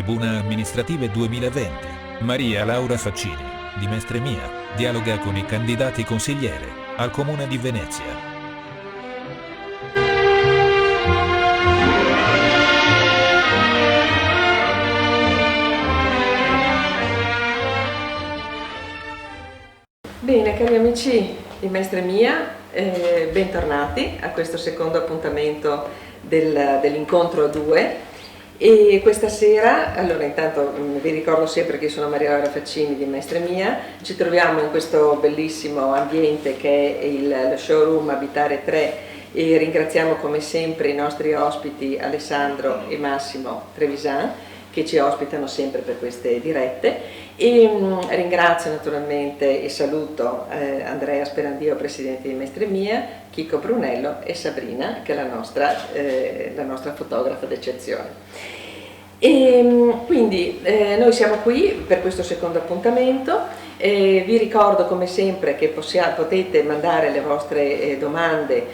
Tribuna Amministrative 2020. Maria Laura Faccini, di Mestre Mia, dialoga con i candidati consigliere al Comune di Venezia. Bene, cari amici di Mestre Mia, bentornati a questo secondo appuntamento dell'incontro a due. E questa sera, allora intanto vi ricordo sempre che io sono Maria Laura Faccini di Mestre Mia, ci troviamo in questo bellissimo ambiente che è lo showroom Abitare 3 e ringraziamo come sempre i nostri ospiti Alessandro e Massimo Trevisan che ci ospitano sempre per queste dirette e ringrazio naturalmente e saluto Andrea Sperandio, presidente di Mestre Mia, Chico Brunello e Sabrina che è la nostra fotografa d'eccezione. E quindi noi siamo qui per questo secondo appuntamento. Vi ricordo come sempre che potete mandare le vostre domande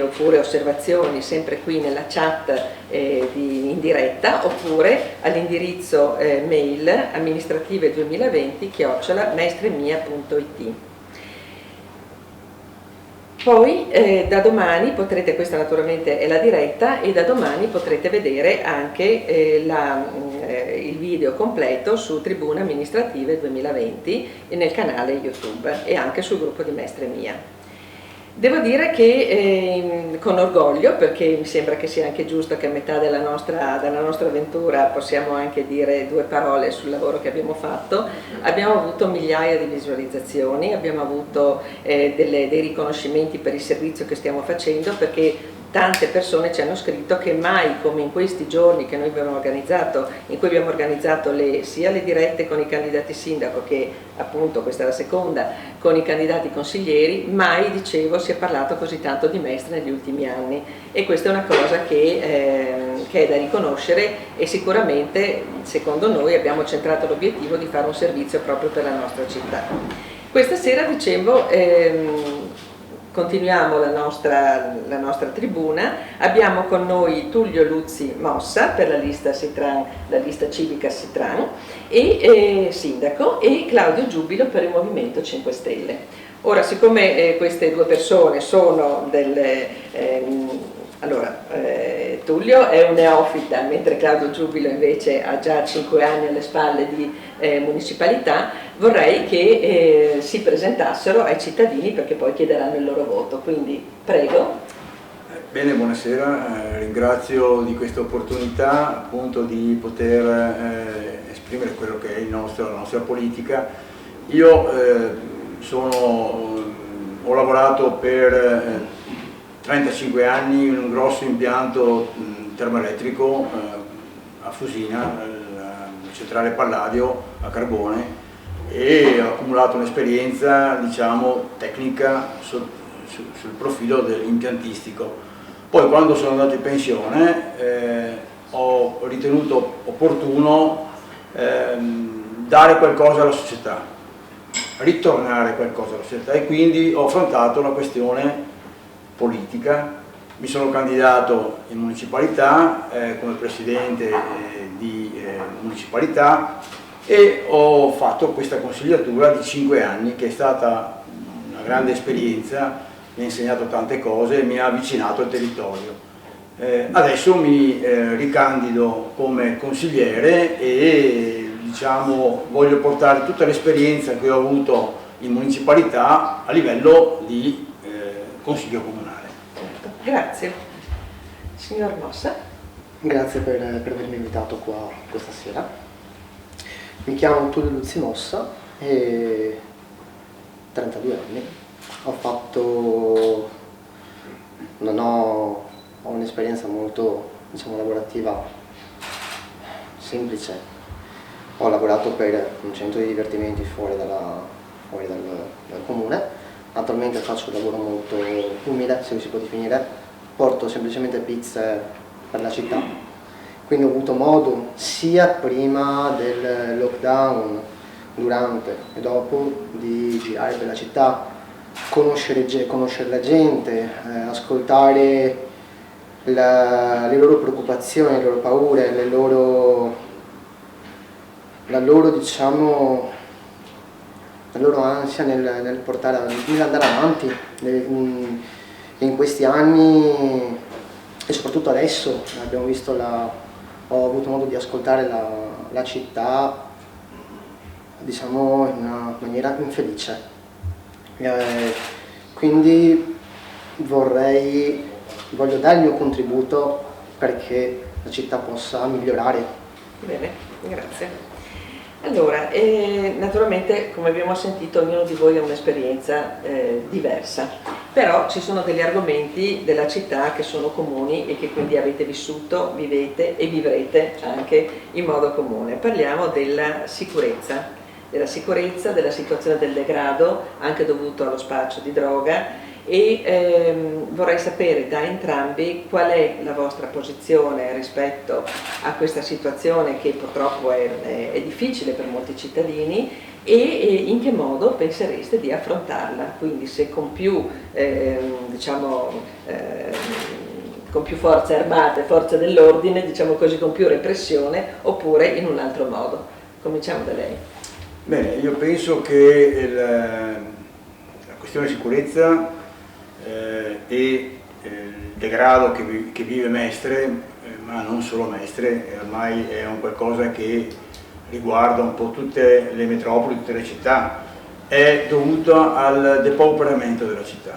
oppure osservazioni sempre qui nella chat in diretta oppure all'indirizzo mail amministrative2020@mestremia.it. Poi da domani potrete, questa naturalmente è la diretta, e da domani potrete vedere anche il video completo su Tribuna Amministrative 2020 e nel canale YouTube e anche sul gruppo di Mestre Mia. Devo dire che con orgoglio, perché mi sembra che sia anche giusto che a metà della nostra avventura possiamo anche dire due parole sul lavoro che abbiamo fatto, abbiamo avuto migliaia di visualizzazioni, abbiamo avuto dei riconoscimenti per il servizio che stiamo facendo, perché tante persone ci hanno scritto che mai come in questi giorni che noi abbiamo organizzato, in cui abbiamo organizzato sia le dirette con i candidati sindaco che appunto questa è la seconda con i candidati consiglieri, mai dicevo si è parlato così tanto di Mestre negli ultimi anni e questa è una cosa che è da riconoscere e sicuramente secondo noi abbiamo centrato l'obiettivo di fare un servizio proprio per la nostra città. Questa sera dicevo continuiamo la nostra tribuna, abbiamo con noi Tullio Luzzi Mossa per la lista civica Sitran e sindaco e Claudio Giubilo per il Movimento 5 Stelle. Ora, siccome queste due persone sono Tullio è un neofita, mentre Claudio Giubilo invece ha già 5 anni alle spalle di municipalità, vorrei che si presentassero ai cittadini perché poi chiederanno il loro voto, quindi prego. Bene, buonasera, ringrazio di questa opportunità appunto di poter esprimere quello che è la nostra politica. Io ho lavorato per 35 anni in un grosso impianto termoelettrico a Fusina, la centrale Palladio a carbone, e ho accumulato un'esperienza diciamo tecnica sul profilo dell'impiantistico. Poi quando sono andato in pensione ho ritenuto opportuno dare qualcosa alla società, ritornare qualcosa alla società e quindi ho affrontato la questione politica. Mi sono candidato in municipalità come presidente di municipalità e ho fatto questa consigliatura di 5 anni che è stata una grande esperienza, mi ha insegnato tante cose e mi ha avvicinato al territorio. Adesso mi ricandido come consigliere e diciamo, voglio portare tutta l'esperienza che ho avuto in municipalità a livello di consiglio comunale. Grazie. Signor Mossa. Grazie per avermi invitato qua questa sera. Mi chiamo Tullio Luzzi Mossa e 32 anni. Ho un'esperienza molto diciamo, lavorativa semplice. Ho lavorato per un centro di divertimenti fuori dal comune. Attualmente faccio un lavoro molto umile, se si può definire, porto semplicemente pizze per la città, quindi ho avuto modo sia prima del lockdown, durante e dopo di girare per la città, conoscere la gente, ascoltare le loro preoccupazioni, le loro paure, la loro, diciamo, la loro ansia nell'andare avanti in questi anni, e soprattutto adesso abbiamo visto ho avuto modo di ascoltare la città, diciamo, in una maniera infelice. Quindi voglio dare il mio contributo perché la città possa migliorare. Bene, grazie. Allora, naturalmente, come abbiamo sentito, ognuno di voi ha un'esperienza diversa, però ci sono degli argomenti della città che sono comuni e che quindi avete vissuto, vivete e vivrete anche in modo comune. Parliamo della sicurezza, della situazione del degrado, anche dovuto allo spaccio di droga, e vorrei sapere da entrambi qual è la vostra posizione rispetto a questa situazione che purtroppo è difficile per molti cittadini, e in che modo pensereste di affrontarla, quindi se con più con più forze armate, forze dell'ordine, diciamo così, con più repressione, oppure in un altro modo. Cominciamo da lei. Bene, io penso che la questione sicurezza e il degrado che vive Mestre, ma non solo Mestre, ormai è un qualcosa che riguarda un po' tutte le metropoli, tutte le città, è dovuto al depauperamento della città.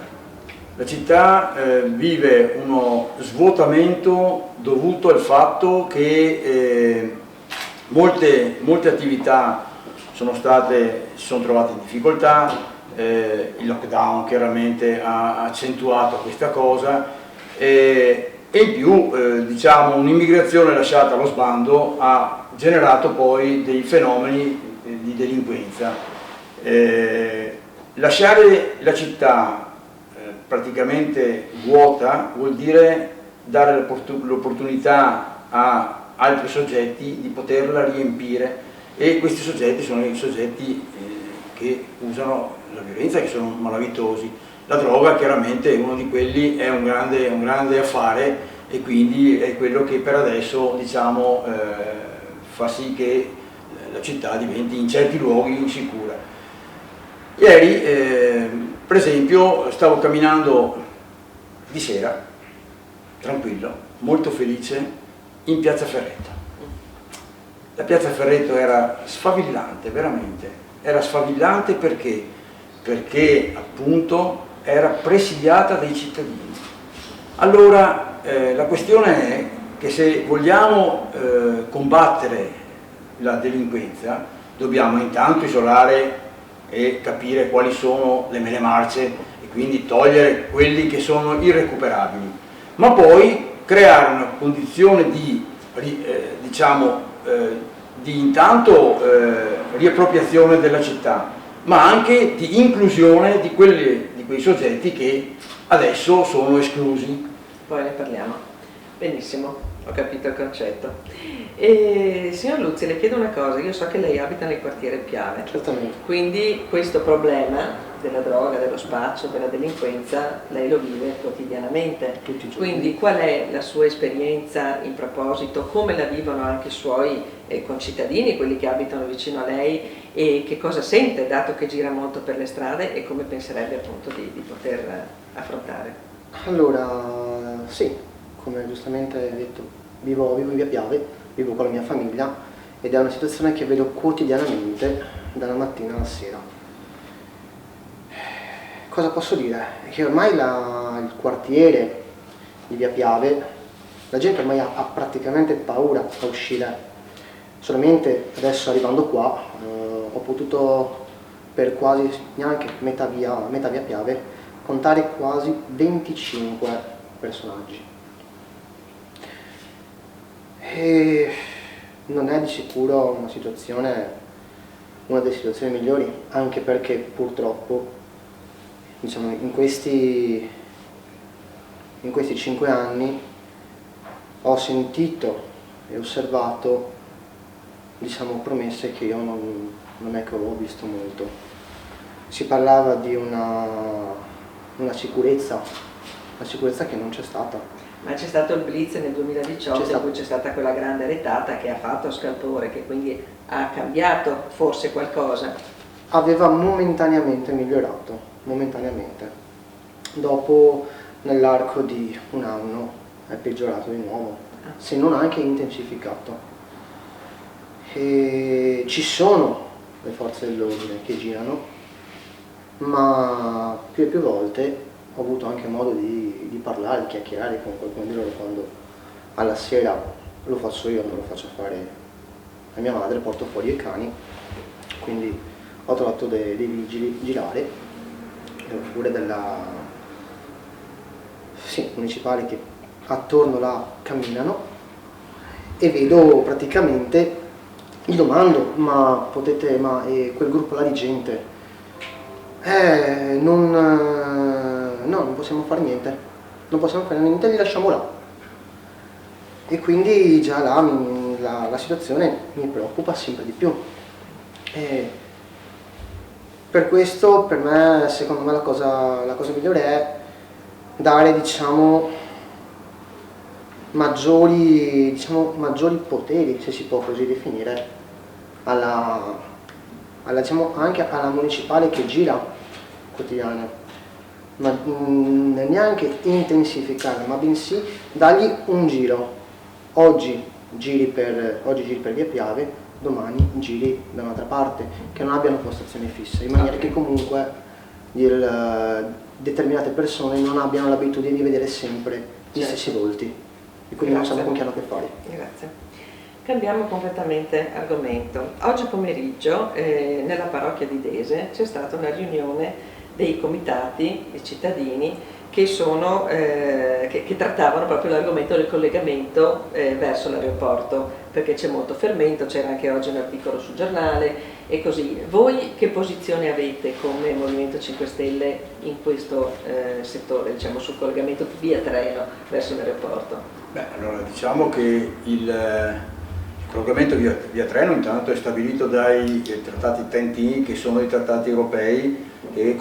La città vive uno svuotamento dovuto al fatto che molte attività si sono trovate in difficoltà. Il lockdown chiaramente ha accentuato questa cosa, e in più diciamo, un'immigrazione lasciata allo sbando ha generato poi dei fenomeni di delinquenza. Lasciare la città praticamente vuota vuol dire dare l'opportunità a altri soggetti di poterla riempire, e questi soggetti sono i soggetti che usano la violenza, che sono malavitosi. La droga chiaramente è uno di quelli, è un grande affare, e quindi è quello che per adesso, diciamo, fa sì che la città diventi in certi luoghi insicura. Ieri per esempio stavo camminando di sera, tranquillo, molto felice, in piazza Ferretto. La piazza Ferretto era sfavillante, veramente, era sfavillante perché appunto era presidiata dai cittadini. Allora la questione è che se vogliamo combattere la delinquenza dobbiamo intanto isolare e capire quali sono le mele marce, e quindi togliere quelli che sono irrecuperabili, ma poi creare una condizione di intanto riappropriazione della città, ma anche di inclusione di quei soggetti che adesso sono esclusi. Poi ne parliamo. Benissimo, ho capito il concetto. E, signor Luzzi, le chiedo una cosa, io so che lei abita nel quartiere Piave, Certamente. quindi questo problema della droga, dello spaccio, della delinquenza, lei lo vive quotidianamente. Tutti i giorni. Quindi qual è la sua esperienza in proposito, come la vivono anche i suoi concittadini, quelli che abitano vicino a lei, e che cosa sente, dato che gira molto per le strade, e come penserebbe appunto di poter affrontare? Allora, sì, come giustamente hai detto, vivo in via Piave, vivo con la mia famiglia, ed è una situazione che vedo quotidianamente dalla mattina alla sera. Cosa posso dire? È che ormai il quartiere di via Piave, la gente ormai ha praticamente paura a uscire. Solamente adesso, arrivando qua, ho potuto per quasi neanche metà via Piave contare quasi 25 personaggi. E non è di sicuro una delle situazioni migliori, anche perché purtroppo, diciamo, in questi 5 anni ho sentito e osservato, diciamo, promesse che io non è che ho visto molto. Si parlava di una sicurezza la sicurezza che non c'è stata. Ma c'è stato il blitz nel 2018 in cui c'è stata quella grande retata che ha fatto scalpore, che quindi ha cambiato forse qualcosa. Aveva momentaneamente migliorato, momentaneamente. Dopo, nell'arco di un anno, è peggiorato di nuovo, se non anche intensificato. E ci sono le forze dell'ordine che girano, ma più e più volte ho avuto anche modo di parlare, di chiacchierare con qualcuno di loro, quando alla sera lo faccio io, non lo faccio fare a mia madre, porto fuori i cani, quindi ho trovato dei vigili girare, oppure municipali che attorno là camminano, e vedo praticamente, gli domando, ma quel gruppo là di gente, non possiamo fare niente, li lasciamo là. E quindi già là la situazione mi preoccupa sempre di più. E per questo, per me, secondo me la cosa migliore è dare, maggiori poteri, se si può così definire, anche alla municipale che gira quotidiana, ma neanche intensificarla, ma bensì dargli un giro. Oggi giri per via Piave, domani giri da un'altra parte, che non abbiano postazioni fisse, in maniera che comunque determinate persone non abbiano l'abitudine di vedere sempre gli stessi volti, e quindi non sanno con chi hanno a che fare. Grazie. Cambiamo completamente argomento. Oggi pomeriggio nella parrocchia di Dese c'è stata una riunione dei comitati, dei cittadini che trattavano proprio l'argomento del collegamento verso l'aeroporto, perché c'è molto fermento, c'era anche oggi un articolo sul giornale e così. Voi che posizione avete come Movimento 5 Stelle in questo settore, sul collegamento via treno verso l'aeroporto? Allora diciamo che il collegamento via treno intanto è stabilito dai trattati TEN-T, che sono i trattati europei che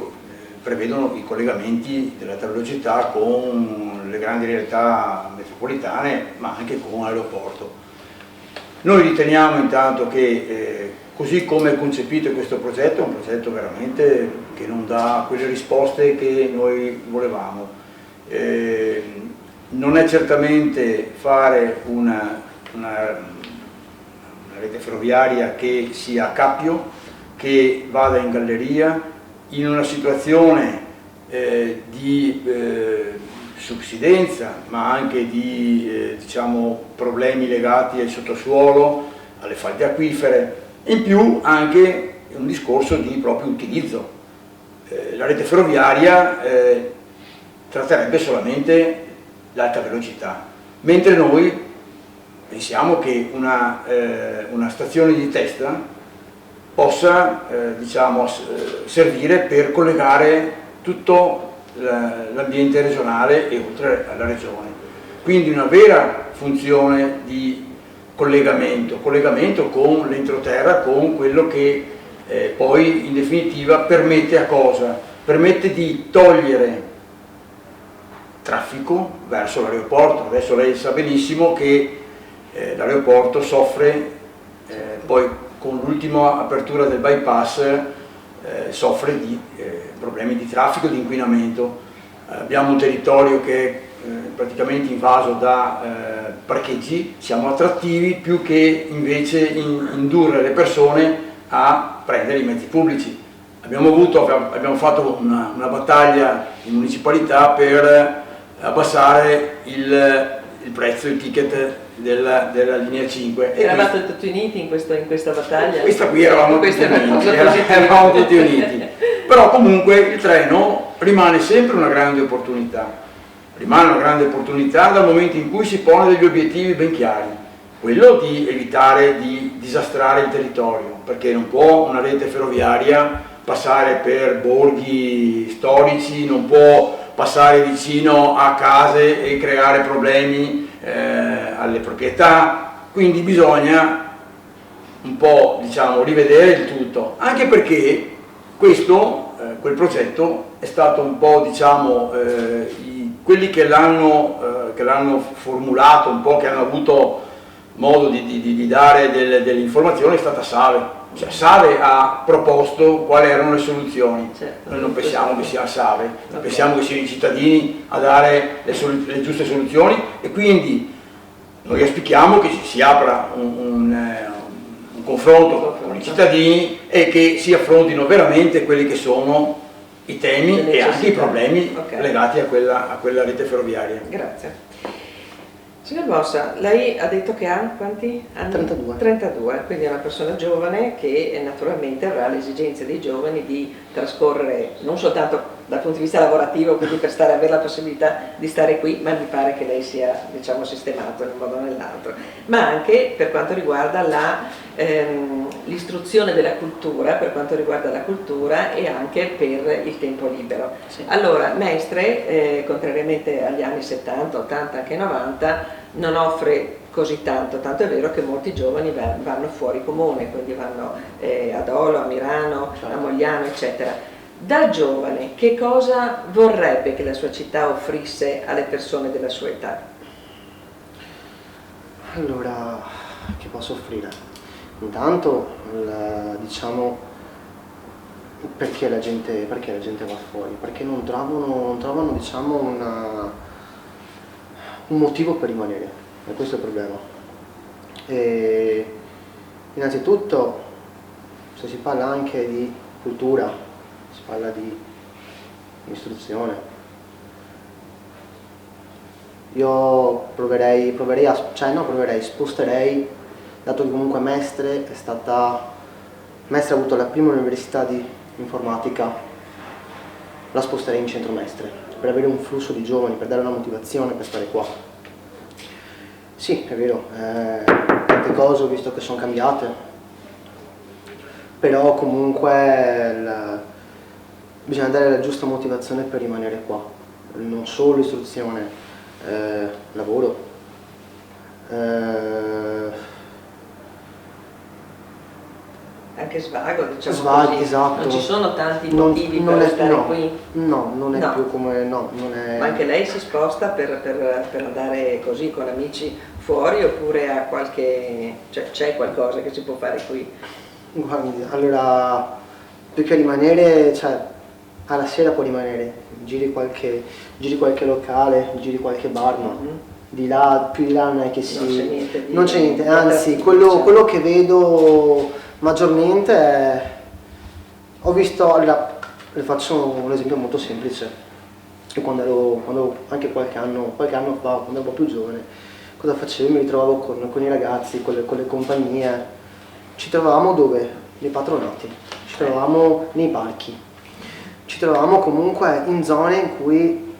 prevedono i collegamenti dell'alta velocità con le grandi realtà metropolitane, ma anche con l'aeroporto. Noi riteniamo intanto che così come è concepito questo progetto, è un progetto veramente che non dà quelle risposte che noi volevamo. Non è certamente fare una rete ferroviaria che sia a cappio, che vada in galleria, in una situazione di subsidenza, ma anche di problemi legati al sottosuolo, alle falde acquifere, e in più anche un discorso di proprio utilizzo. La rete ferroviaria tratterebbe solamente l'alta velocità, mentre noi pensiamo che una stazione di testa possa servire per collegare tutto l'ambiente regionale e oltre alla regione. Quindi una vera funzione di collegamento con l'entroterra, con quello che poi in definitiva permette a cosa? Permette di togliere traffico verso l'aeroporto. Adesso lei sa benissimo che l'aeroporto soffre poi con l'ultima apertura del bypass soffre di problemi di traffico e di inquinamento. Abbiamo un territorio che è praticamente invaso da parcheggi, siamo attrattivi più che invece indurre le persone a prendere i mezzi pubblici. Abbiamo fatto una battaglia in municipalità per abbassare il prezzo, il ticket della linea 5. Eravate tutti uniti in questa battaglia? Questa qui eravamo tutti uniti, però comunque il treno rimane sempre una grande opportunità, dal momento in cui si pone degli obiettivi ben chiari, quello di evitare di disastrare il territorio, perché non può una rete ferroviaria passare per borghi storici, non può passare vicino a case e creare problemi alle proprietà, quindi bisogna un po' rivedere il tutto, anche perché quel progetto è stato un po' i quelli che l'hanno formulato un po', che hanno avuto modo di dare delle informazioni, è stata Save. Cioè, Save ha proposto quali erano le soluzioni. Certo. Noi non pensiamo che sia Save, Okay. pensiamo che siano i cittadini a dare le giuste soluzioni, e quindi noi auspichiamo che si apra un confronto con i cittadini e che si affrontino veramente quelli che sono i temi e anche i problemi legati a quella rete ferroviaria. Grazie. Signor Bossa, lei ha detto che ha quanti anni? 32. 32, quindi è una persona giovane che naturalmente avrà le esigenze dei giovani di trascorrere, non soltanto dal punto di vista lavorativo, quindi per avere la possibilità di stare qui, ma mi pare che lei sia, diciamo, sistemato in un modo o nell'altro, ma anche per quanto riguarda l'istruzione della cultura, per quanto riguarda la cultura e anche per il tempo libero. Sì. Allora, Mestre, contrariamente agli anni 70, 80, anche 90, non offre così tanto è vero che molti giovani vanno fuori comune, quindi vanno ad Olo, a Mirano, a Mogliano, eccetera. Da giovane, che cosa vorrebbe che la sua città offrisse alle persone della sua età? Allora, che posso offrire? Intanto, diciamo, perché la gente va fuori? Perché non trovano diciamo, un motivo per rimanere, e questo è il problema. E innanzitutto, se si parla anche di cultura, si parla di istruzione, io sposterei, dato che comunque Mestre ha avuto la prima università di informatica, la sposterei in centro Mestre, per avere un flusso di giovani, per dare una motivazione per stare qua. Sì, è vero, tante cose ho visto che sono cambiate, però comunque bisogna dare la giusta motivazione per rimanere qua, non solo istruzione, lavoro, anche svago, diciamo svaghi, così. esatto. Non ci sono tanti motivi per stare qui? No, non è più come, non è... Ma anche lei si sposta per andare così con amici fuori, oppure ha c'è qualcosa che si può fare qui? Guardi, allora, più che rimanere, cioè, alla sera può rimanere, giri qualche locale, giri qualche bar, ma di là, più di là non è che non c'è niente, anzi, quello che vedo maggiormente è, ho visto, allora, le faccio un esempio molto semplice, che quando anche qualche anno fa, quando ero un po' più giovane, cosa facevo? Mi ritrovavo con i ragazzi, con le compagnie, ci trovavamo dove? Nei patronati, ci trovavamo nei parchi, ci trovavamo comunque in zone in cui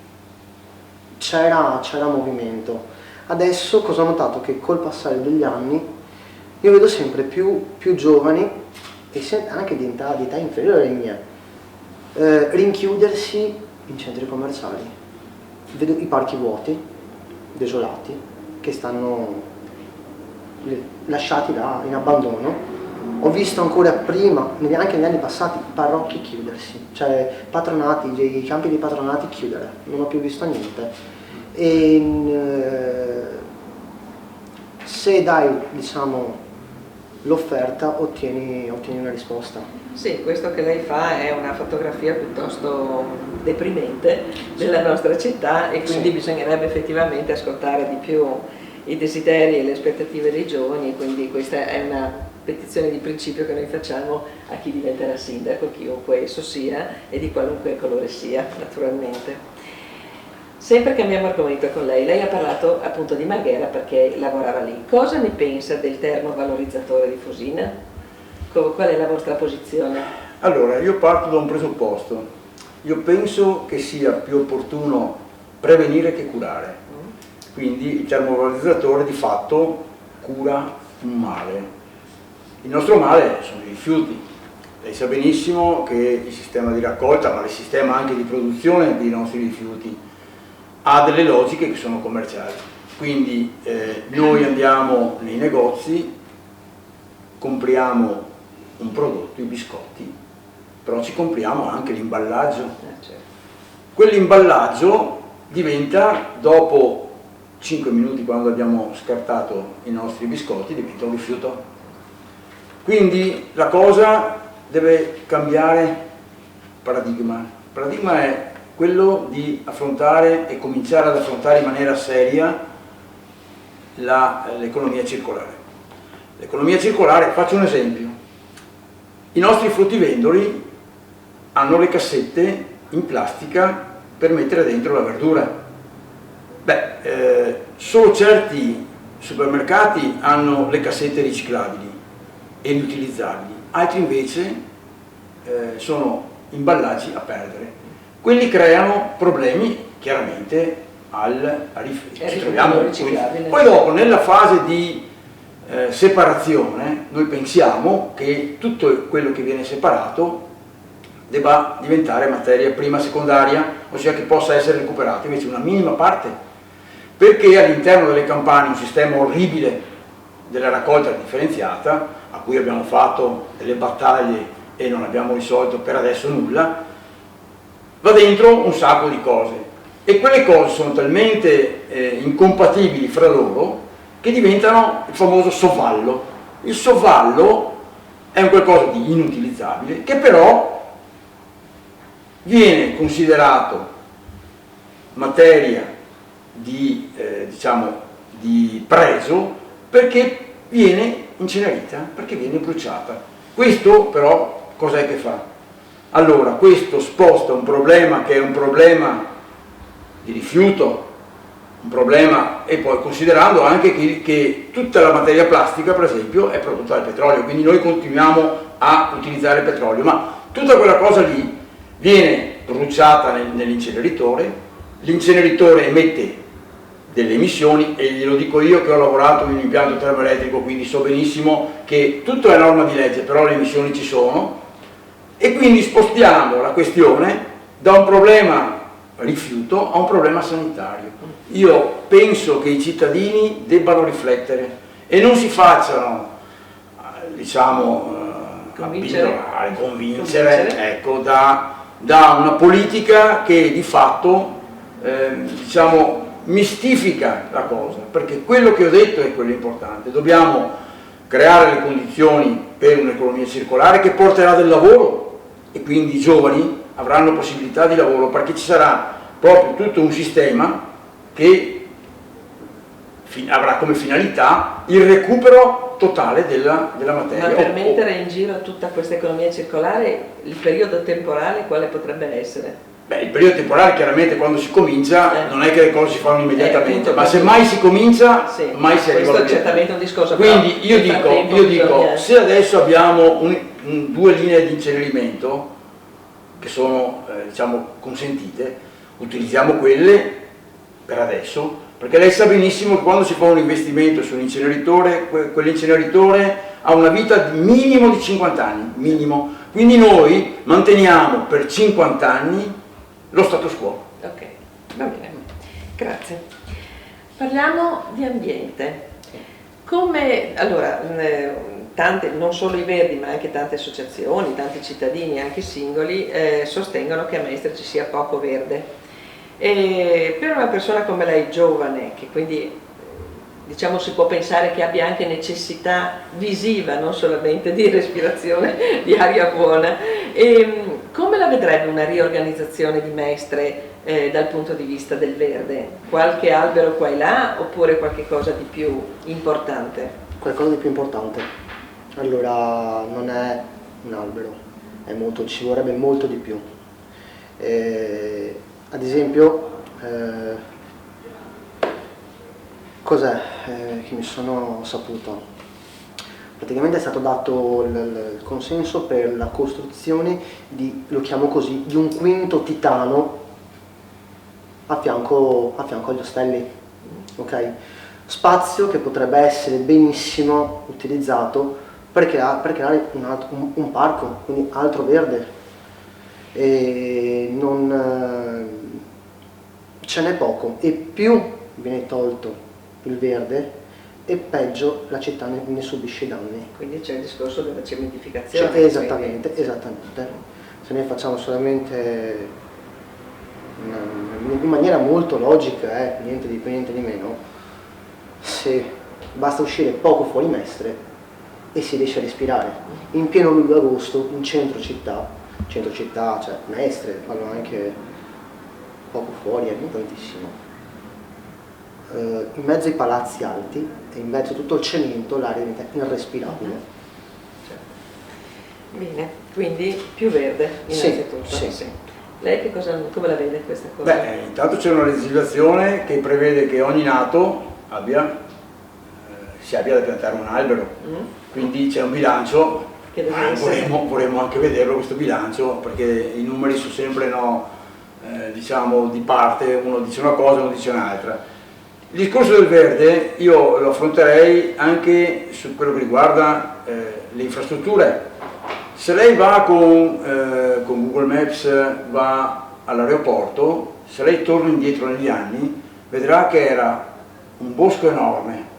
c'era movimento. Adesso cosa ho notato? Che col passare degli anni io vedo sempre più giovani, e anche di età inferiore alle mie, rinchiudersi in centri commerciali. Vedo i parchi vuoti, desolati, che stanno lasciati là in abbandono. Ho visto ancora prima, anche negli anni passati, parrocchie chiudersi, cioè patronati, i campi dei patronati chiudere, non ho più visto niente. E se dai, diciamo, l'offerta ottieni una risposta. Sì, questo che lei fa è una fotografia piuttosto deprimente della nostra città, e quindi bisognerebbe effettivamente ascoltare di più i desideri e le aspettative dei giovani, e quindi questa è una petizione di principio che noi facciamo a chi diventerà sindaco, chiunque esso sia e di qualunque colore sia, naturalmente. Sempre cambiamo argomento con lei. Lei ha parlato appunto di Marghera perché lavorava lì. Cosa ne pensa del termovalorizzatore di Fusina? Qual è la vostra posizione? Allora, io parto da un presupposto. Io penso che sia più opportuno prevenire che curare. Quindi il termovalorizzatore di fatto cura un male. Il nostro male sono i rifiuti. Lei sa benissimo che il sistema di raccolta, ma il sistema anche di produzione dei nostri rifiuti, ha delle logiche che sono commerciali. Quindi noi andiamo nei negozi, compriamo un prodotto, i biscotti, però ci compriamo anche l'imballaggio. Certo. Quell'imballaggio diventa, dopo 5 minuti quando abbiamo scartato i nostri biscotti, diventa un rifiuto. Quindi la cosa deve cambiare paradigma. Il paradigma è quello di affrontare e cominciare ad affrontare in maniera seria l'economia circolare. L'economia circolare, faccio un esempio, i nostri fruttivendoli hanno le cassette in plastica per mettere dentro la verdura. Solo certi supermercati hanno le cassette riciclabili e riutilizzabili, altri invece sono imballaggi a perdere. Quelli creano problemi chiaramente ci troviamo. Poi dopo, nella fase di separazione, noi pensiamo che tutto quello che viene separato debba diventare materia prima secondaria, ossia che possa essere recuperato, invece una minima parte, perché all'interno delle campagne un sistema orribile della raccolta differenziata, a cui abbiamo fatto delle battaglie e non abbiamo risolto per adesso nulla, va dentro un sacco di cose e quelle cose sono talmente incompatibili fra loro che diventano il famoso sovvallo. Il sovvallo è un qualcosa di inutilizzabile che però viene considerato materia di pregio perché viene incenerita, perché viene bruciata. Questo però cos'è che fa? Allora, questo sposta un problema che è un problema di rifiuto, un problema, e poi considerando anche che tutta la materia plastica, per esempio, è prodotta dal petrolio, quindi noi continuiamo a utilizzare il petrolio, ma tutta quella cosa lì viene bruciata nell'inceneritore, l'inceneritore emette delle emissioni, e glielo dico io che ho lavorato in un impianto termoelettrico, quindi so benissimo che tutto è norma di legge, però le emissioni ci sono, e quindi spostiamo la questione da un problema rifiuto a un problema sanitario. Io penso che i cittadini debbano riflettere e non si facciano, convincere. Ecco, da una politica che di fatto mistifica la cosa, perché quello che ho detto è quello importante. Dobbiamo creare le condizioni per un'economia circolare che porterà del lavoro, e quindi i giovani avranno possibilità di lavoro, perché ci sarà proprio tutto un sistema che avrà come finalità il recupero totale della materia. Ma per mettere in giro tutta questa economia circolare, il periodo temporale quale potrebbe essere? Il periodo temporale chiaramente quando si comincia non è che le cose si fanno immediatamente, ma se mai si comincia, mai si arriva a questo è certamente un discorso. Quindi io dico, se adesso abbiamo due linee di incenerimento che sono consentite, utilizziamo quelle per adesso, perché lei sa benissimo che quando si fa un investimento su un inceneritore, quell'inceneritore ha una vita di minimo di 50 anni, minimo. Quindi noi manteniamo per 50 anni lo status quo. Ok, va bene, grazie. Parliamo di ambiente. Tante, non solo i Verdi, ma anche tante associazioni, tanti cittadini, anche singoli, sostengono che a Mestre ci sia poco verde. E per una persona come lei, giovane, che quindi si può pensare che abbia anche necessità visiva, non solamente di respirazione di aria buona, come la vedrebbe una riorganizzazione di Mestre dal punto di vista del verde? Qualche albero qua e là oppure qualche cosa di più importante? Qualcosa di più importante. Allora, non è un albero, ci vorrebbe molto di più. Ad esempio, cos'è che mi sono saputo? Praticamente è stato dato il consenso per la costruzione di, lo chiamo così, di un quinto titano a fianco agli ostelli, ok? Spazio che potrebbe essere benissimo utilizzato per creare un parco, quindi altro verde. E ce n'è poco, e più viene tolto il verde e peggio la città ne subisce i danni. Quindi c'è il discorso della cementificazione. Esattamente. Se noi facciamo solamente in maniera molto logica, niente di più niente di meno, se basta uscire poco fuori Mestre e si riesce a respirare. In pieno luglio-agosto, in centro città, cioè Mestre, vanno anche poco fuori, non tantissimo, in mezzo ai palazzi alti e in mezzo a tutto il cemento l'aria diventa irrespirabile. Bene, quindi più verde innanzitutto. Sì. Lei come la vede questa cosa? Beh, intanto c'è una legislazione che prevede che ogni nato si abbia da piantare un albero, quindi c'è un bilancio, Che deve essere. vorremmo anche vederlo questo bilancio, perché i numeri sono sempre diciamo di parte, uno dice una cosa, uno dice un'altra. Il discorso del verde io lo affronterei anche su quello che riguarda le infrastrutture. Se lei va con Google Maps, va all'aeroporto, se lei torna indietro negli anni, vedrà che era un bosco enorme,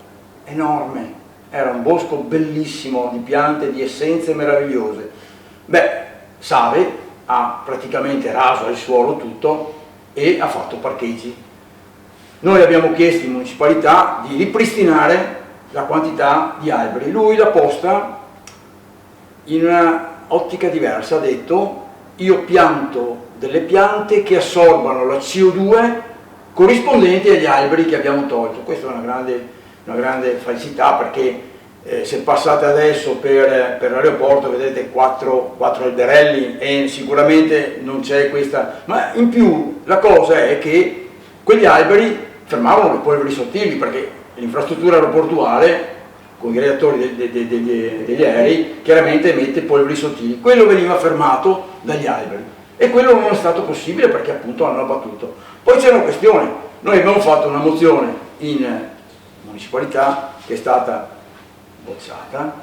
era un bosco bellissimo di piante, di essenze meravigliose. Beh, Save ha praticamente raso al suolo tutto e ha fatto parcheggi. Noi abbiamo chiesto in municipalità di ripristinare la quantità di alberi. Lui l'ha posta in una ottica diversa, ha detto: io pianto delle piante che assorbano la CO2 corrispondenti agli alberi che abbiamo tolto. Questa è una grande felicità, perché se passate adesso per l'aeroporto vedete quattro alberelli e sicuramente non c'è questa, ma in più la cosa è che quegli alberi fermavano le polveri sottili, perché l'infrastruttura aeroportuale con i reattori degli aerei chiaramente emette polveri sottili. Quello veniva fermato dagli alberi e quello non è stato possibile perché appunto hanno abbattuto. Poi c'è una questione: noi abbiamo fatto una mozione in municipalità che è stata bocciata,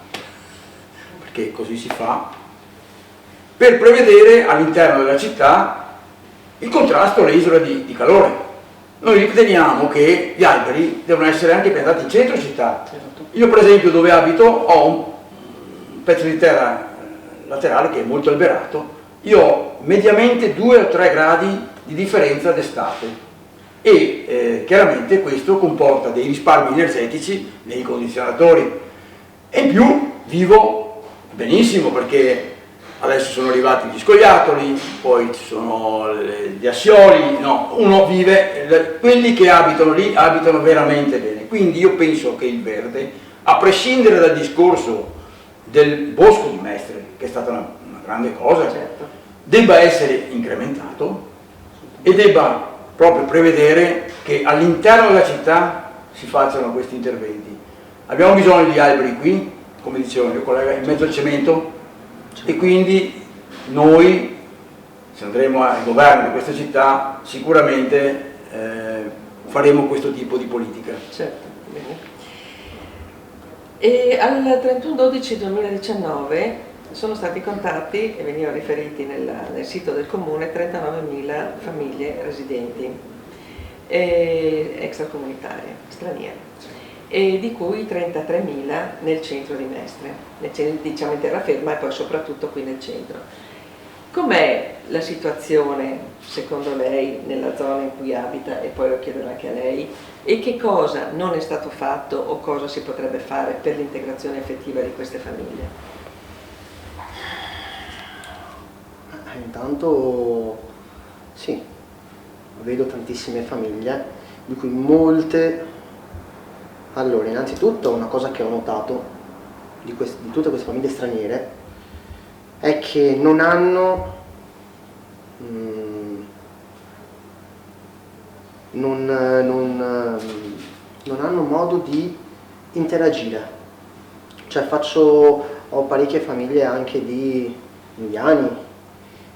perché così si fa, per prevedere all'interno della città il contrasto alle isole di calore. Noi riteniamo che gli alberi devono essere anche piantati in centro città. Io per esempio dove abito ho un pezzo di terra laterale che è molto alberato, io ho mediamente 2 o 3 gradi di differenza d'estate e chiaramente questo comporta dei risparmi energetici nei condizionatori e in più vivo benissimo, perché adesso sono arrivati gli scoiattoli, poi ci sono gli assioli, no, uno vive, quelli che abitano lì abitano veramente bene. Quindi io penso che il verde, a prescindere dal discorso del bosco di Mestre, che è stata una grande cosa, Certo. debba essere incrementato e debba proprio prevedere che all'interno della città si facciano questi interventi. Abbiamo bisogno di alberi qui, come diceva il mio collega, in mezzo al cemento, e quindi noi, se andremo al governo di questa città, sicuramente faremo questo tipo di politica. Certo, bene. E al 31/12/2019 sono stati contati e venivano riferiti nel sito del comune 39.000 famiglie residenti extracomunitarie, straniere, e di cui 33.000 nel centro di Mestre, diciamo in terraferma e poi soprattutto qui nel centro. Com'è la situazione secondo lei nella zona in cui abita, e poi lo chiederò anche a lei, e che cosa non è stato fatto o cosa si potrebbe fare per l'integrazione effettiva di queste famiglie? Intanto sì, vedo tantissime famiglie, di cui molte. Allora, innanzitutto una cosa che ho notato di tutte queste famiglie straniere è che non hanno modo di interagire. Cioè ho parecchie famiglie anche di indiani,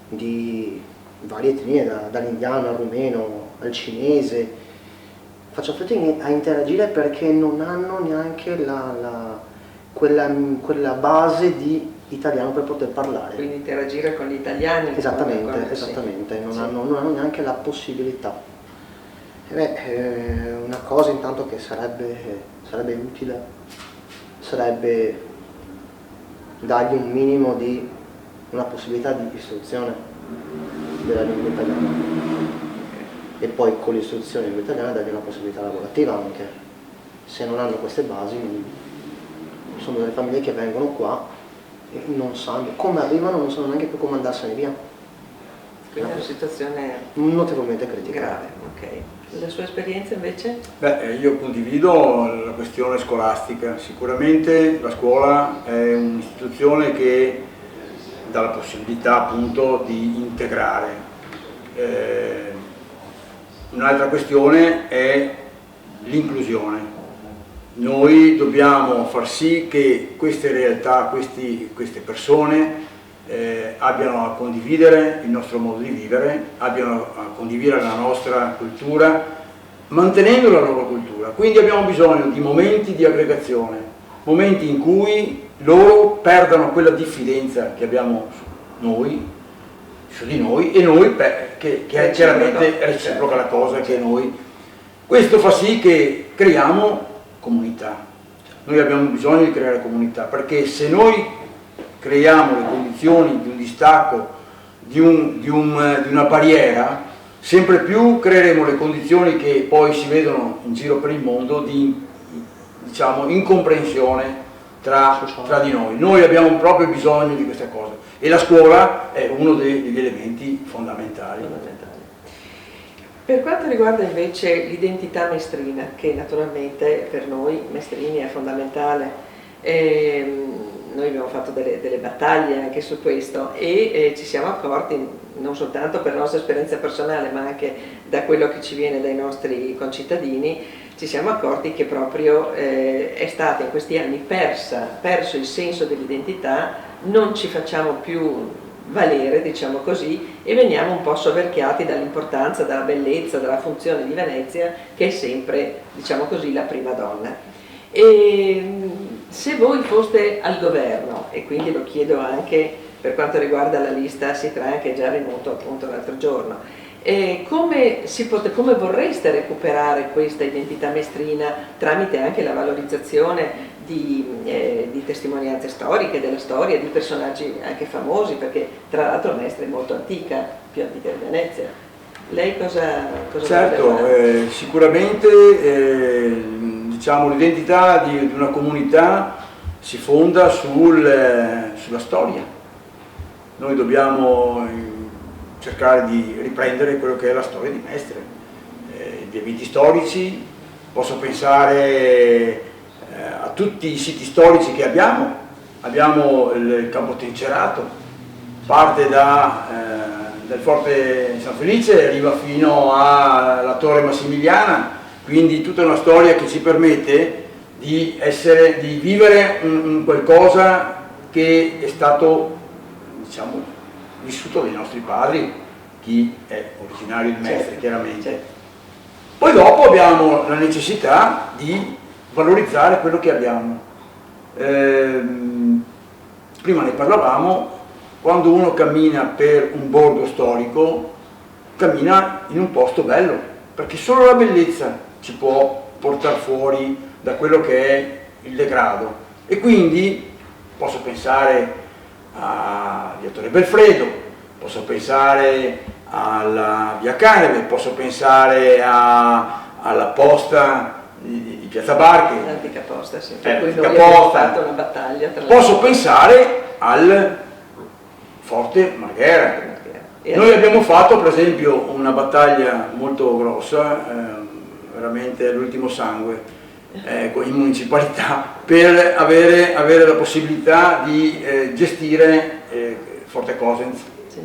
di varie etnie, dall'indiano al rumeno al cinese. Faccio fatica a interagire perché non hanno neanche quella base di italiano per poter parlare. Quindi interagire con gli italiani. Esattamente, Sì. non Sì. hanno neanche la possibilità. Una cosa intanto che sarebbe utile sarebbe dargli un minimo di una possibilità di istruzione della lingua italiana. e poi con l'istruzione in lingua italiana dargli una possibilità lavorativa anche. Se non hanno queste basi, sono delle famiglie che vengono qua e non sanno come arrivano, non sanno neanche più come andarsene via. Quindi è una situazione Notevolmente critica. grave. Ok. La sua esperienza invece? Beh, io condivido la questione scolastica. Sicuramente la scuola è un'istituzione che dà la possibilità appunto di integrare. Un'altra questione è l'inclusione. Noi dobbiamo far sì che queste realtà, queste persone abbiano a condividere il nostro modo di vivere, abbiano a condividere la nostra cultura, mantenendo la loro cultura. Quindi abbiamo bisogno di momenti di aggregazione, momenti in cui loro perdano quella diffidenza che abbiamo su di noi e noi che è chiaramente reciproca la cosa che noi. Questo fa sì che creiamo comunità. Noi abbiamo bisogno di creare comunità, perché se noi creiamo le condizioni di un distacco, di una barriera, sempre più creeremo le condizioni che poi si vedono in giro per il mondo di, diciamo, incomprensione tra di noi. Noi abbiamo proprio bisogno di questa cosa e la scuola è uno degli elementi fondamentali. Per quanto riguarda invece l'identità mestrina, che naturalmente per noi mestrini è fondamentale, noi abbiamo fatto delle battaglie anche su questo e ci siamo accorti, non soltanto per la nostra esperienza personale ma anche da quello che ci viene dai nostri concittadini, ci siamo accorti che proprio è stato in questi anni perso il senso dell'identità, non ci facciamo più valere, diciamo così, e veniamo un po' soverchiati dall'importanza, dalla bellezza, dalla funzione di Venezia, che è sempre, diciamo così, la prima donna. E se voi foste al governo, e quindi lo chiedo anche per quanto riguarda la lista Sitran che è già venuto appunto l'altro giorno, come vorreste recuperare questa identità mestrina tramite anche la valorizzazione di testimonianze storiche, della storia, di personaggi anche famosi, perché tra l'altro Mestre è molto antica, più antica di Venezia. Lei cosa certo, sicuramente diciamo, l'identità di una comunità si fonda sulla storia. Noi dobbiamo cercare di riprendere quello che è la storia di Mestre, gli eventi storici. Posso pensare a tutti i siti storici che abbiamo il Campo Tencerato, parte dal Forte San Felice e arriva fino alla Torre Massimiliana, quindi tutta una storia che ci permette di vivere un qualcosa che è stato, diciamo, vissuto dai nostri padri, chi è originario di Mestre, chiaramente. Poi dopo abbiamo la necessità di valorizzare quello che abbiamo. Prima ne parlavamo, quando uno cammina per un borgo storico, cammina in un posto bello, perché solo la bellezza ci può portare fuori da quello che è il degrado. E quindi posso pensare a via Torre Belfredo, posso pensare alla via Caneve, posso pensare alla posta di Piazza Barche, l'antica posta, sì, per cui noi abbiamo fatto una battaglia. Posso pensare al Forte Marghera. Noi abbiamo fatto per esempio una battaglia molto grossa, veramente l'ultimo sangue, in municipalità, per avere la possibilità di gestire Forte Cosenz. Sì.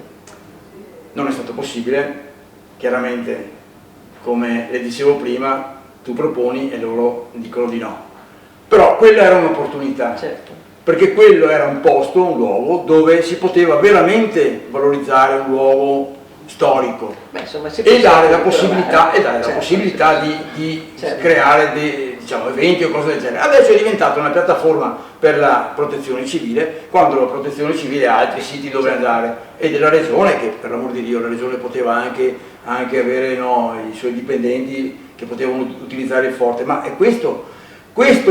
Non è stato possibile, chiaramente, come le dicevo prima, tu proponi e loro dicono di no. Però quella era un'opportunità, certo, perché quello era un posto, un luogo dove si poteva veramente valorizzare un luogo storico. Beh, insomma, e dare la possibilità, di creare diciamo, eventi o cose del genere. Adesso è diventata una piattaforma per la protezione civile, quando la protezione civile ha altri siti dove andare, e della regione, che per l'amor di Dio la regione poteva anche avere i suoi dipendenti che potevano utilizzare il forte, ma è questo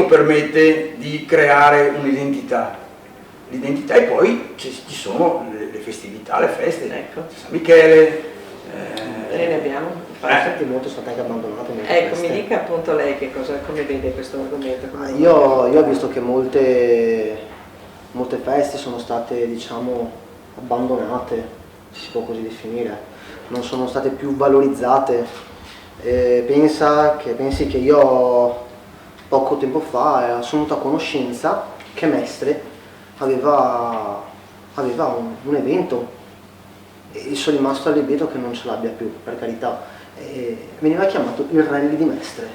permette di creare un'identità. L'identità, e poi ci sono le festività, le feste, ecco. San Michele. Ne abbiamo infatti molto sono anche abbandonate. Ecco, mi dica appunto lei come vede questo argomento. Io ho visto che molte feste sono state, diciamo, abbandonate, se si può così definire, non sono state più valorizzate. Pensi che io poco tempo fa sono venuto a conoscenza che Mestre aveva un evento e sono rimasto allibito che non ce l'abbia più, per carità. Veniva chiamato il rally di Mestre,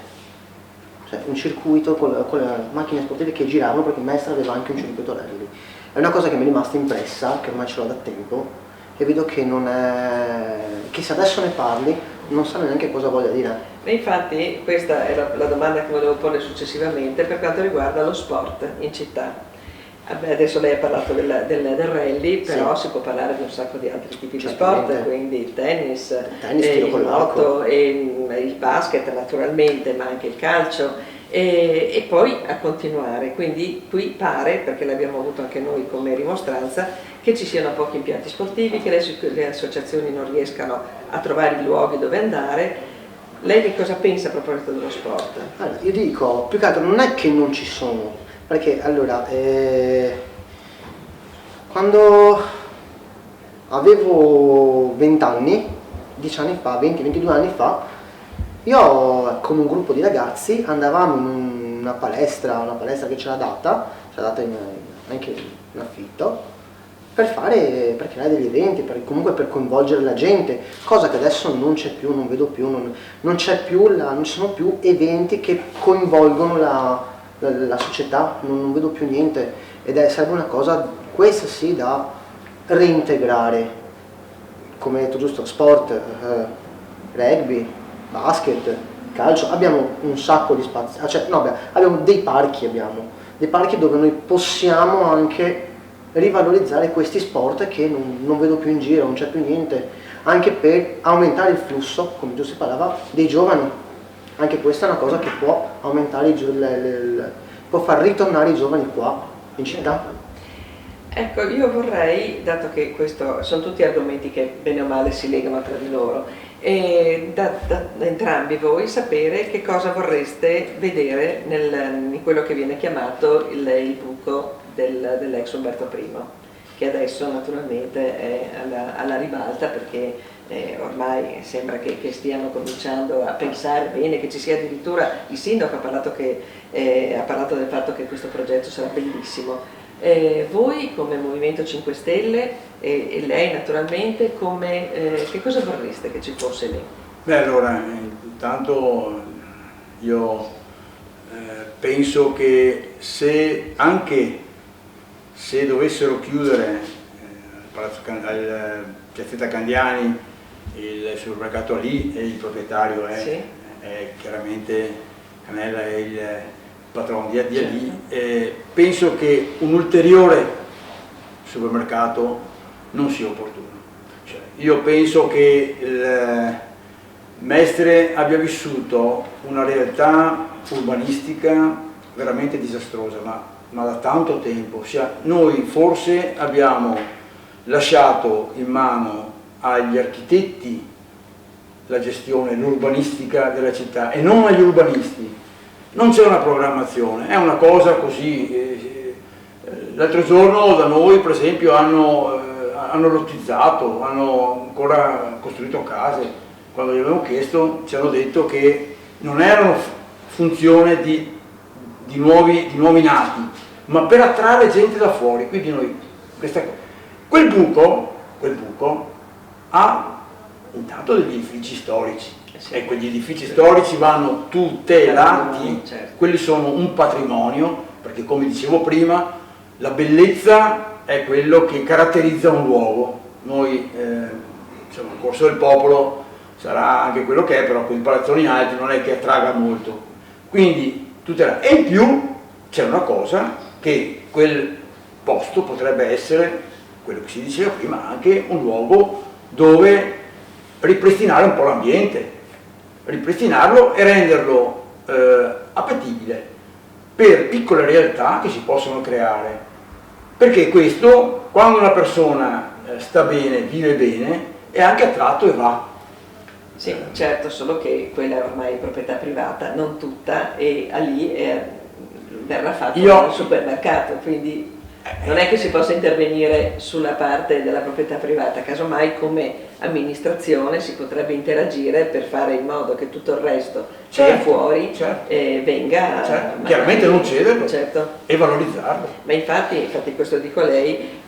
cioè un circuito con le macchine sportive che giravano, perché Mestre aveva anche un circuito rally. È una cosa che mi è rimasta impressa, che ormai ce l'ho da tempo, e vedo che non è, che se adesso ne parli non sa neanche cosa voglia dire. E infatti questa era la domanda che volevo porre successivamente per quanto riguarda lo sport in città. Adesso lei ha parlato del rally, però sì, si può parlare di un sacco di altri tipi di sport, quindi il tennis, il nuoto, il basket naturalmente, ma anche il calcio, e poi a continuare. Quindi qui pare, perché l'abbiamo avuto anche noi come rimostranza, che ci siano pochi impianti sportivi, che le associazioni non riescano a trovare i luoghi dove andare. Lei che cosa pensa a proposito dello sport? Allora, io dico, più che altro non è che non ci sono, perché allora, quando avevo 20 anni, 10 anni fa, 20-22 anni fa, io con un gruppo di ragazzi andavamo in una palestra che c'era data anche in affitto, per creare degli eventi, comunque per coinvolgere la gente, cosa che adesso non c'è più, non vedo più, non ci sono più eventi che coinvolgono la società, non vedo più niente, serve una cosa, questa sì, da reintegrare, come hai detto giusto, sport, rugby, basket, calcio. Abbiamo un sacco di spazi, abbiamo dei parchi dove noi possiamo anche rivalorizzare questi sport che non vedo più in giro, non c'è più niente, anche per aumentare il flusso, come già si parlava, dei giovani. Anche questa è una cosa che può aumentare, può far ritornare i giovani qua in città. Ecco, io vorrei, dato che questo sono tutti argomenti che bene o male si legano tra di loro, da entrambi voi sapere che cosa vorreste vedere in quello che viene chiamato il buco dell'ex Umberto I, che adesso naturalmente è alla ribalta, perché ormai sembra che stiano cominciando a pensare bene, che ci sia addirittura il sindaco ha parlato del fatto che questo progetto sarà bellissimo. Voi come Movimento 5 Stelle e lei naturalmente che cosa vorreste che ci fosse lì? Beh, allora, intanto io penso che anche se dovessero chiudere al Piazzetta Candiani il supermercato lì, e il proprietario è chiaramente Canella, è il patrono di lì, penso che un ulteriore supermercato non sia opportuno. Cioè, io penso che il Mestre abbia vissuto una realtà urbanistica veramente disastrosa, ma da tanto tempo. Noi forse abbiamo lasciato in mano agli architetti la gestione, l'urbanistica della città, e non agli urbanisti. Non c'è una programmazione, è una cosa così. L'altro giorno da noi, per esempio, hanno lottizzato, hanno ancora costruito case. Quando gli abbiamo chiesto ci hanno detto che non erano funzione di nuovi nati, ma per attrarre gente da fuori. Quindi noi quel buco ha intanto degli edifici storici. E quegli edifici storici vanno tutelati, quelli sono un patrimonio, perché come dicevo prima, la bellezza è quello che caratterizza un luogo. Noi, insomma, il Corso del Popolo sarà anche quello che è, però con i palazzoni alti non è che attraga molto. Quindi tutelato. E in più c'è una cosa, che quel posto potrebbe essere, quello che si diceva prima, anche un luogo dove ripristinare un po' l'ambiente, ripristinarlo e renderlo appetibile per piccole realtà che si possono creare, perché questo, quando una persona sta bene, vive bene, è anche attratto e va. Sì, certo, solo che quella è ormai proprietà privata, non tutta, e a lì verrà fatto il supermercato, quindi non è che si possa intervenire sulla parte della proprietà privata, casomai come amministrazione si potrebbe interagire per fare in modo che tutto il resto che è fuori venga chiaramente non cederlo e valorizzarlo. Ma infatti questo dico a lei,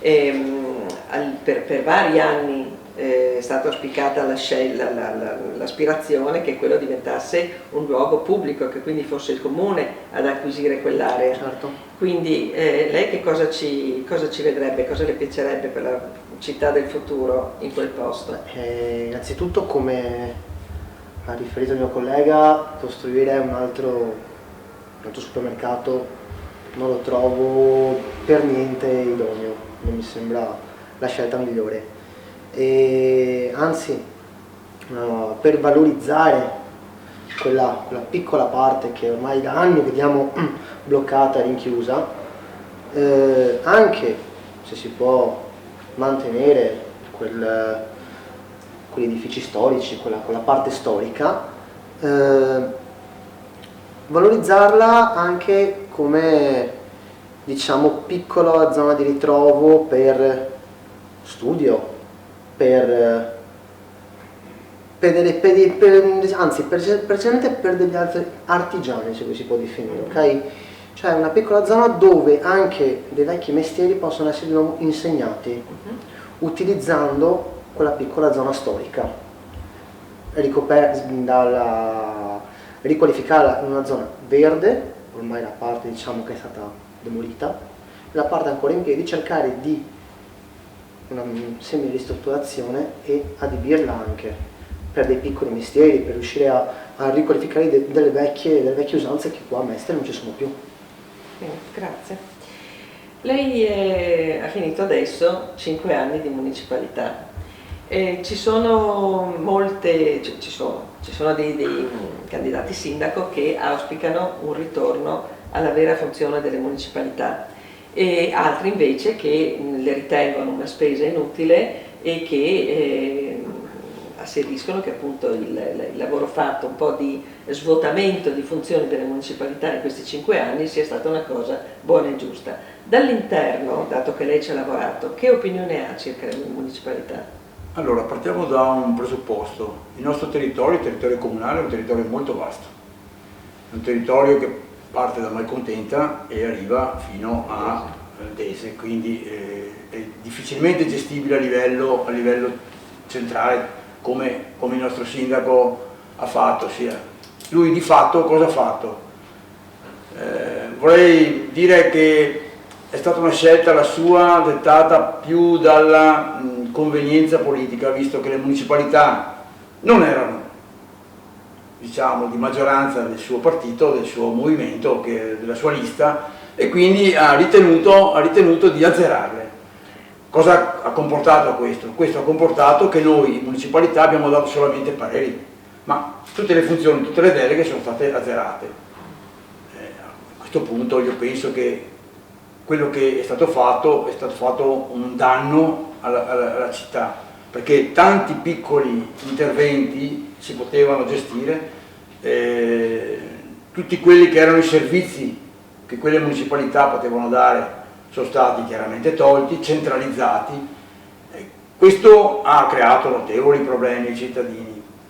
per vari anni è stata auspicata l'aspirazione che quello diventasse un luogo pubblico, che quindi fosse il comune ad acquisire quell'area. Certo. Quindi lei che cosa ci vedrebbe, cosa le piacerebbe per la città del futuro in quel posto? Innanzitutto, come ha riferito il mio collega, costruire un altro supermercato non lo trovo per niente idoneo, non mi sembra la scelta migliore. E anzi, per valorizzare quella piccola parte che ormai da anni vediamo bloccata, rinchiusa, anche se si può mantenere quegli edifici storici, quella parte storica, valorizzarla anche come, diciamo, piccola zona di ritrovo per studio, anzi precisamente per degli altri artigiani, se così si può definire, ok? Cioè una piccola zona dove anche dei vecchi mestieri possono essere insegnati, utilizzando quella piccola zona storica, riqualificarla in una zona verde, ormai la parte, diciamo, che è stata demolita, la parte ancora in piedi, cercare di una semi-ristrutturazione e adibirla anche per dei piccoli mestieri, per riuscire a riqualificare delle vecchie usanze che qua a Mestre non ci sono più. Bene, grazie. Lei ha finito adesso 5 anni di municipalità. Ci sono dei candidati sindaco che auspicano un ritorno alla vera funzione delle municipalità, e altri invece che le ritengono una spesa inutile e che asseriscono che appunto il lavoro fatto, un po' di svuotamento di funzioni delle municipalità in questi 5 anni, sia stata una cosa buona e giusta. Dall'interno, dato che lei ci ha lavorato, che opinione ha circa le municipalità? Allora, partiamo da un presupposto. Il nostro territorio, il territorio comunale, è un territorio molto vasto. È un territorio che parte da Malcontenta e arriva fino a Dese, quindi è difficilmente gestibile a livello centrale come il nostro sindaco ha fatto. Lui di fatto cosa ha fatto? Vorrei dire che è stata una scelta la sua dettata più dalla convenienza politica, visto che le municipalità non erano, diciamo, di maggioranza del suo partito, del suo movimento, della sua lista, e quindi ha ritenuto di azzerarle. Cosa ha comportato questo? Questo ha comportato che noi in municipalità abbiamo dato solamente pareri, ma tutte le funzioni, tutte le deleghe sono state azzerate. A questo punto io penso che quello che è stato fatto un danno alla città, perché tanti piccoli interventi si potevano gestire, tutti quelli che erano i servizi che quelle municipalità potevano dare sono stati chiaramente tolti, centralizzati. Questo ha creato notevoli problemi ai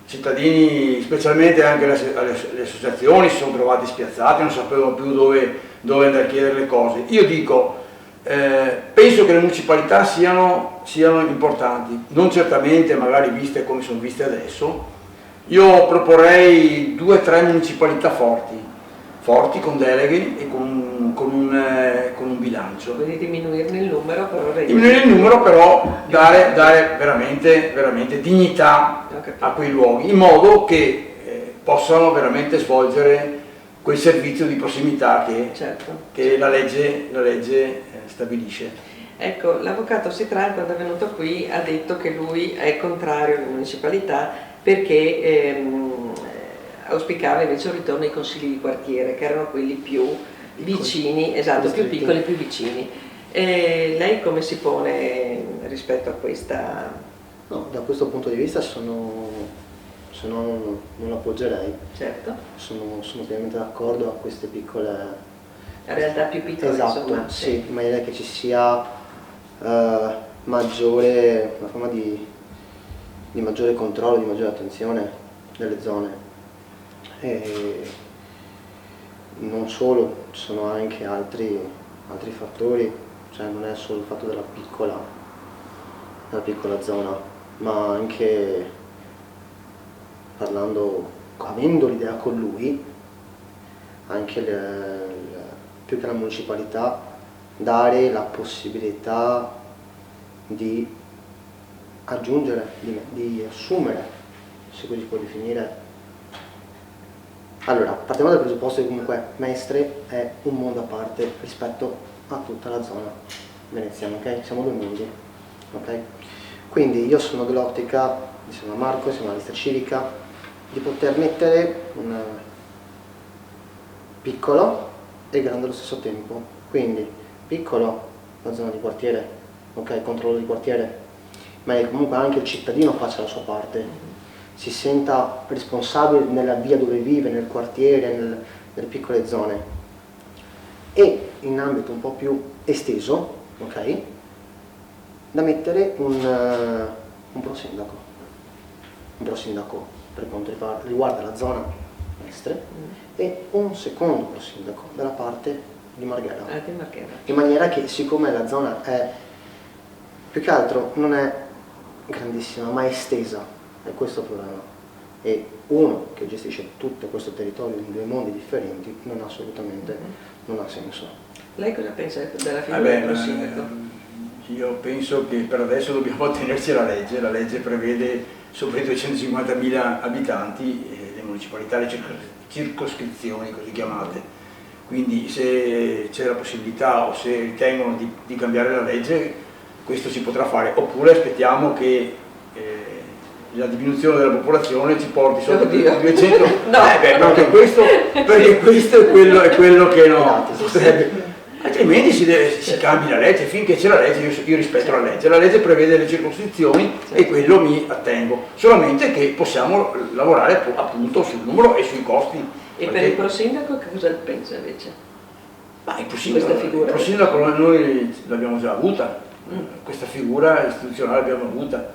cittadini, specialmente anche le associazioni si sono trovati spiazzati, non sapevano più dove andare a chiedere le cose. Io dico, penso che le municipalità siano importanti, non certamente magari viste come sono viste adesso. Io proporrei 2 o 3 municipalità forti con deleghe e con un bilancio. Quindi diminuirne il numero, però dare veramente dignità a quei luoghi, in modo che possano veramente svolgere quel servizio di prossimità che la legge stabilisce. Ecco, l'avvocato Sitran, quando è venuto qui, ha detto che lui è contrario alle municipalità perché auspicava invece un ritorno ai consigli di quartiere, che erano quelli più vicini, esatto, più piccoli, più vicini. Lei come si pone rispetto a questa? No, da questo punto di vista sono se no non l'appoggerei. Certo, Sono pienamente d'accordo a queste piccole... la realtà più piccola, Esatto, insomma. sì, in maniera che ci sia maggiore, una forma di maggiore controllo, di maggiore attenzione nelle zone. E non solo, ci sono anche altri fattori, cioè non è solo il fatto della piccola zona, ma anche avendo l'idea con lui, anche più che la municipalità, dare la possibilità di aggiungere, di assumere, se così si può definire. Allora, partiamo dal presupposto che comunque Mestre è un mondo a parte rispetto a tutta la zona veneziana, ok? Siamo due mondi, ok? Quindi io sono dell'ottica, insieme a Marco, insieme alla lista civica, di poter mettere un piccolo e grande allo stesso tempo. Quindi piccolo, la zona di quartiere, ok? Controllo di quartiere, ma che comunque anche il cittadino faccia la sua parte, si senta responsabile nella via dove vive, nel quartiere, nelle piccole zone. E in ambito un po' più esteso, ok? Da mettere un prosindaco per quanto riguarda la zona Mestre e un secondo prosindaco dalla parte di Marghera. Di Marghera. In maniera che, siccome la zona è più che altro non è grandissima ma è estesa, è questo il problema, e uno che gestisce tutto questo territorio in due mondi differenti non assolutamente non ha senso. Lei cosa pensa della figura del prosindaco? Io penso che per adesso dobbiamo attenerci alla legge prevede sopra i 250.000 abitanti le municipalità, le circoscrizioni così chiamate, quindi se c'è la possibilità o se ritengono di cambiare la legge questo si potrà fare, oppure aspettiamo che la diminuzione della popolazione ci porti sotto i 200. Perché questo è quello che no, altrimenti si cambi la legge. Finché c'è la legge io rispetto la legge prevede le circoscrizioni e quello mi attengo, solamente che possiamo lavorare appunto sul numero e sui costi. E per il prosindaco che cosa pensa invece? Ma il prosindaco noi l'abbiamo già avuta, questa figura istituzionale l'abbiamo avuta.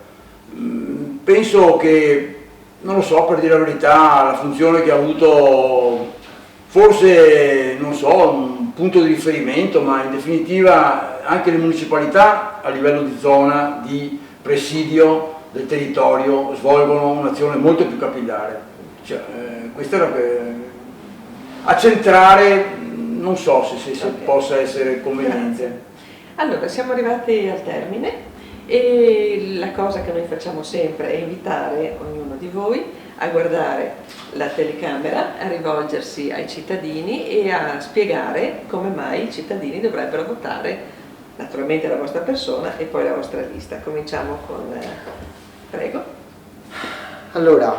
Penso che, non lo so, per dire la verità, la funzione che ha avuto, forse, non so, un punto di riferimento, ma in definitiva anche le municipalità a livello di zona, di presidio del territorio, svolgono un'azione molto più capillare. Cioè, questo era a centrare, non so se possa essere conveniente. Grazie. Allora, siamo arrivati al termine. E la cosa che noi facciamo sempre è invitare ognuno di voi a guardare la telecamera, a rivolgersi ai cittadini e a spiegare come mai i cittadini dovrebbero votare naturalmente la vostra persona e poi la vostra lista. Cominciamo con... prego. Allora,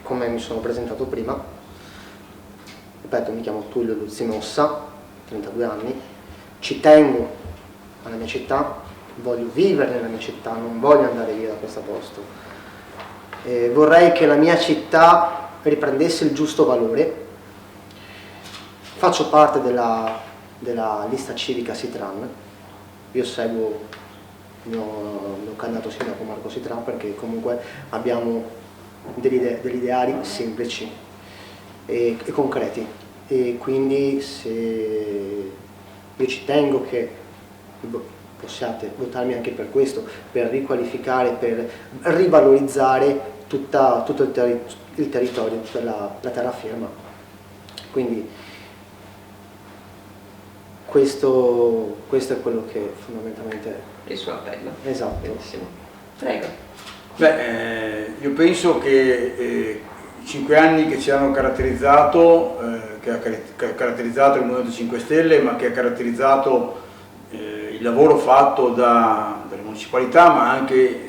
come mi sono presentato prima, ripeto, mi chiamo Tullio Luzzi Mossa, 32 anni, ci tengo alla mia città, voglio vivere nella mia città, non voglio andare via da questo posto. Vorrei che la mia città riprendesse il giusto valore. Faccio parte della lista civica Sitran. Io seguo il mio candidato sindaco Marco Sitran perché comunque abbiamo degli ideali semplici e concreti, e quindi se io ci tengo che possiate votarmi anche per questo, per riqualificare, per rivalorizzare tutto il territorio, tutta la terraferma. Quindi questo è quello che fondamentalmente... Il suo appello. Esatto. Benissimo. Prego. Io penso che i 5 anni che ci hanno caratterizzato, che ha caratterizzato il Movimento 5 Stelle, ma che ha caratterizzato il lavoro fatto dalle municipalità, ma anche,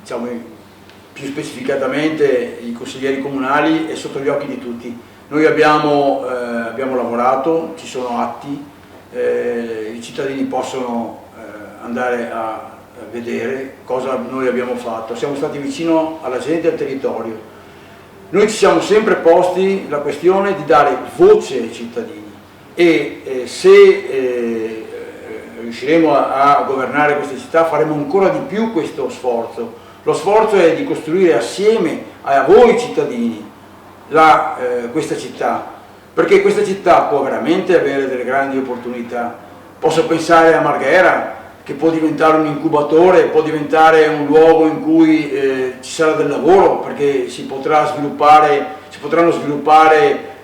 diciamo, più specificatamente i consiglieri comunali, è sotto gli occhi di tutti. Noi abbiamo lavorato, ci sono atti, i cittadini possono andare a vedere cosa noi abbiamo fatto. Siamo stati vicino alla gente e al territorio, Noi ci siamo sempre posti la questione di dare voce ai cittadini e se riusciremo a governare questa città faremo ancora di più questo sforzo. Lo sforzo è di costruire assieme a voi cittadini questa città, perché questa città può veramente avere delle grandi opportunità. Posso pensare a Marghera, che può diventare un incubatore, può diventare un luogo in cui ci sarà del lavoro, perché si potranno sviluppare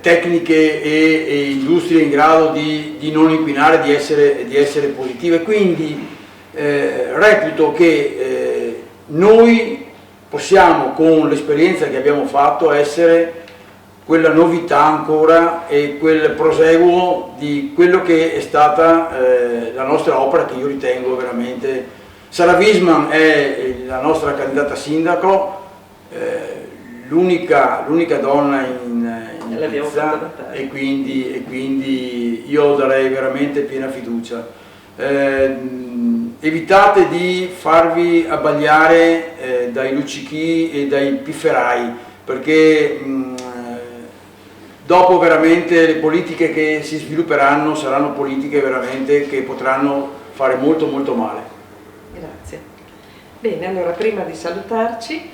tecniche e industrie in grado di non inquinare, di essere positive. Quindi reputo che noi possiamo, con l'esperienza che abbiamo fatto, essere quella novità ancora e quel proseguo di quello che è stata la nostra opera, che io ritengo veramente. Sara Wiesmann è la nostra candidata sindaco, l'unica donna in Pisa, e quindi io darei veramente piena fiducia. Evitate di farvi abbagliare dai luccichi e dai pifferai, perché dopo veramente le politiche che si svilupperanno saranno politiche veramente che potranno fare molto molto male. Grazie. Bene, allora prima di salutarci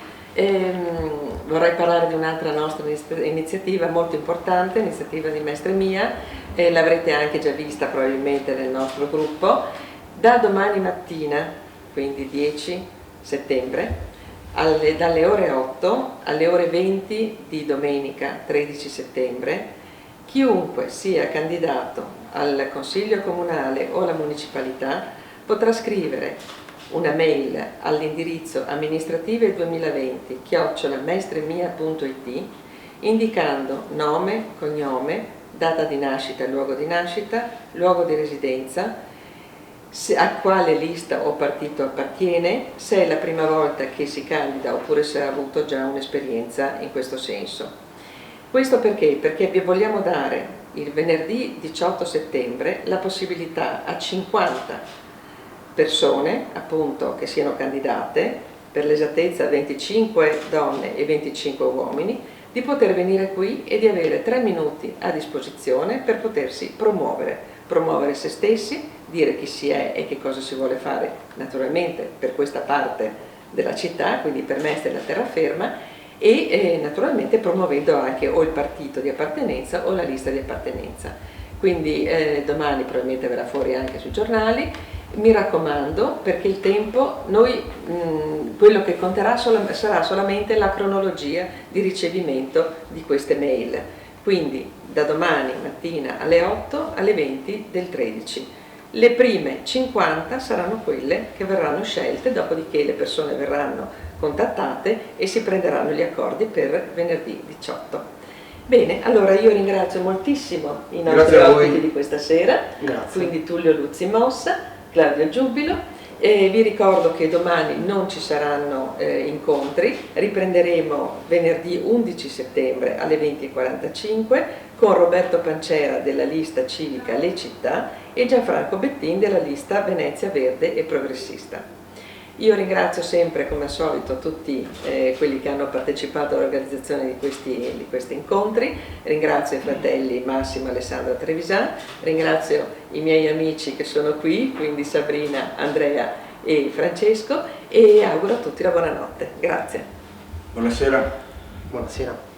vorrei parlare di un'altra nostra iniziativa molto importante, iniziativa di Mestre Mia, l'avrete anche già vista probabilmente nel nostro gruppo. Da domani mattina, quindi 10 settembre, dalle ore 8 alle ore 20 di domenica 13 settembre, chiunque sia candidato al Consiglio Comunale o alla Municipalità potrà scrivere una mail all'indirizzo amministrative2020@mestremia.it indicando nome, cognome, data di nascita, luogo di residenza, a quale lista o partito appartiene, se è la prima volta che si candida oppure se ha avuto già un'esperienza in questo senso. Questo perché? Perché vi vogliamo dare il venerdì 18 settembre la possibilità a 50 persone, appunto, che siano candidate, per l'esattezza 25 donne e 25 uomini, di poter venire qui e di avere 3 minuti a disposizione per potersi promuovere se stessi, dire chi si è e che cosa si vuole fare naturalmente per questa parte della città, quindi per Mestre e la terraferma, e naturalmente promuovendo anche o il partito di appartenenza o la lista di appartenenza. Quindi domani probabilmente verrà fuori anche sui giornali. Mi raccomando, perché il tempo, quello che conterà sarà solamente la cronologia di ricevimento di queste mail, quindi da domani mattina alle 8 alle 20 del 13. Le prime 50 saranno quelle che verranno scelte, dopodiché le persone verranno contattate e si prenderanno gli accordi per venerdì 18. Bene, allora io ringrazio moltissimo i nostri ospiti di questa sera, quindi Tullio Luzzi Mossa, Claudio Giubilo, e vi ricordo che domani non ci saranno incontri, riprenderemo venerdì 11 settembre alle 20:45 con Roberto Pancera della lista civica Le Città e Gianfranco Bettin della lista Venezia Verde e Progressista. Io ringrazio sempre, come al solito, tutti quelli che hanno partecipato all'organizzazione di questi incontri, ringrazio i fratelli Massimo e Alessandra Trevisan, ringrazio i miei amici che sono qui, quindi Sabrina, Andrea e Francesco, e auguro a tutti la buonanotte. Grazie. Buonasera. Buonasera.